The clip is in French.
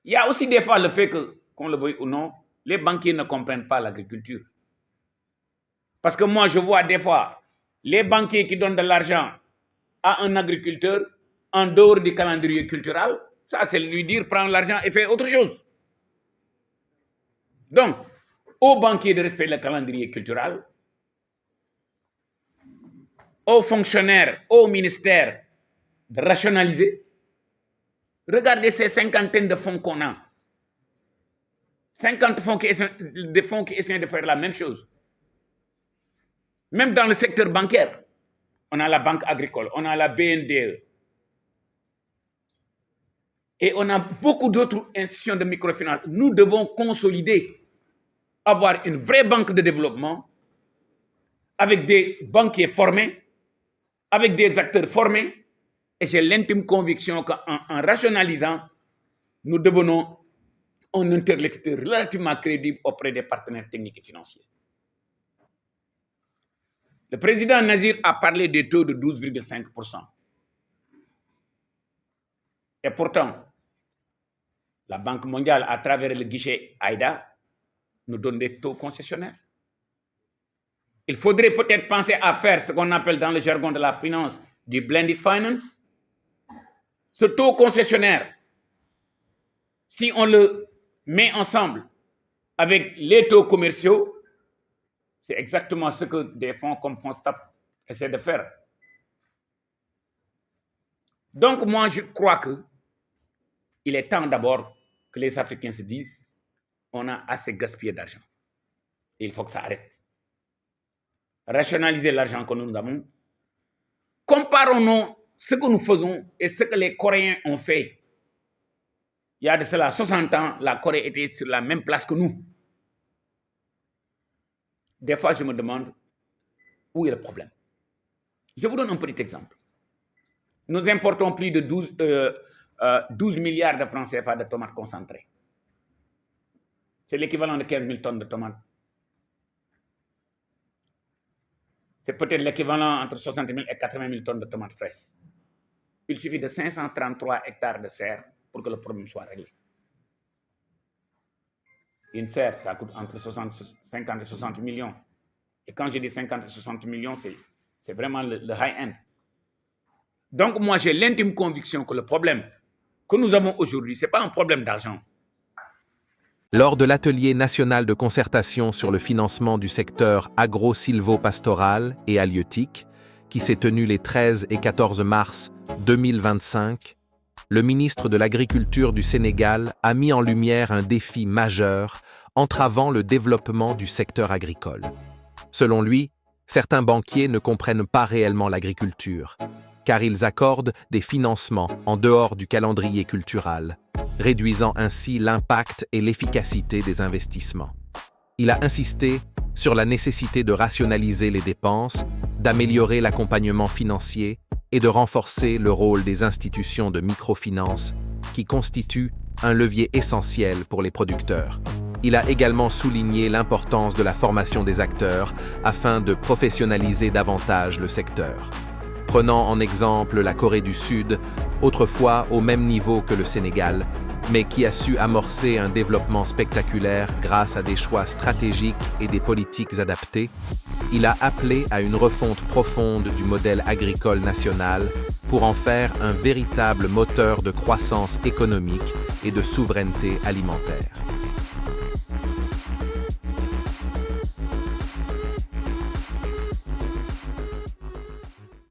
Il y a aussi des fois le fait que, qu'on le veuille ou non, les banquiers ne comprennent pas l'agriculture. Parce que moi, je vois des fois les banquiers qui donnent de l'argent à un agriculteur en dehors du calendrier culturel, ça c'est lui dire prends l'argent et fais autre chose. Donc, aux banquiers de respecter le calendrier culturel, aux fonctionnaires, aux ministères de rationaliser. Regardez ces cinquantaines de fonds qu'on a. 50 fonds qui essaient de faire la même chose. Même dans le secteur bancaire, on a la Banque agricole, on a la BNDE. Et on a beaucoup d'autres institutions de microfinance. Nous devons consolider, avoir une vraie banque de développement avec des banquiers formés, avec des acteurs formés. Et j'ai l'intime conviction qu'en rationalisant, nous devenons un interlocuteur relativement crédible auprès des partenaires techniques et financiers. Le président Nazir a parlé des taux de 12,5%. Et pourtant, la Banque mondiale, à travers le guichet AIDA, nous donne des taux concessionnaires. Il faudrait peut-être penser à faire ce qu'on appelle dans le jargon de la finance du blended finance. Ce taux concessionnaire, si on le met ensemble avec les taux commerciaux, c'est exactement ce que des fonds comme FONSTAB essaient de faire. Donc moi, je crois qu'il est temps d'abord que les Africains se disent on a assez gaspillé d'argent. Il faut que ça arrête. Rationaliser l'argent que nous avons. Comparons-nous ce que nous faisons et ce que les Coréens ont fait. Il y a de cela 60 ans, la Corée était sur la même place que nous. Des fois, je me demande où est le problème. Je vous donne un petit exemple. Nous importons plus de 12 milliards de francs CFA de tomates concentrées. C'est l'équivalent de 15 000 tonnes de tomates. C'est peut-être l'équivalent entre 60 000 et 80 000 tonnes de tomates fraîches. Il suffit de 533 hectares de serre pour que le problème soit réglé. Une serre, ça coûte entre 50 et 60 millions. Et quand je dis 50 et 60 millions, c'est vraiment le high-end. Donc moi, j'ai l'intime conviction que le problème que nous avons aujourd'hui, ce n'est pas un problème d'argent. Lors de l'atelier national de concertation sur le financement du secteur agro-sylvo-pastoral et halieutique, qui s'est tenu les 13 et 14 mars 2025, le ministre de l'Agriculture du Sénégal a mis en lumière un défi majeur entravant le développement du secteur agricole. Selon lui, certains banquiers ne comprennent pas réellement l'agriculture, car ils accordent des financements en dehors du calendrier cultural, réduisant ainsi l'impact et l'efficacité des investissements. Il a insisté sur la nécessité de rationaliser les dépenses, d'améliorer l'accompagnement financier et de renforcer le rôle des institutions de microfinance qui constituent un levier essentiel pour les producteurs. Il a également souligné l'importance de la formation des acteurs afin de professionnaliser davantage le secteur. Prenant en exemple la Corée du Sud, autrefois au même niveau que le Sénégal, mais qui a su amorcer un développement spectaculaire grâce à des choix stratégiques et des politiques adaptées, il a appelé à une refonte profonde du modèle agricole national pour en faire un véritable moteur de croissance économique et de souveraineté alimentaire.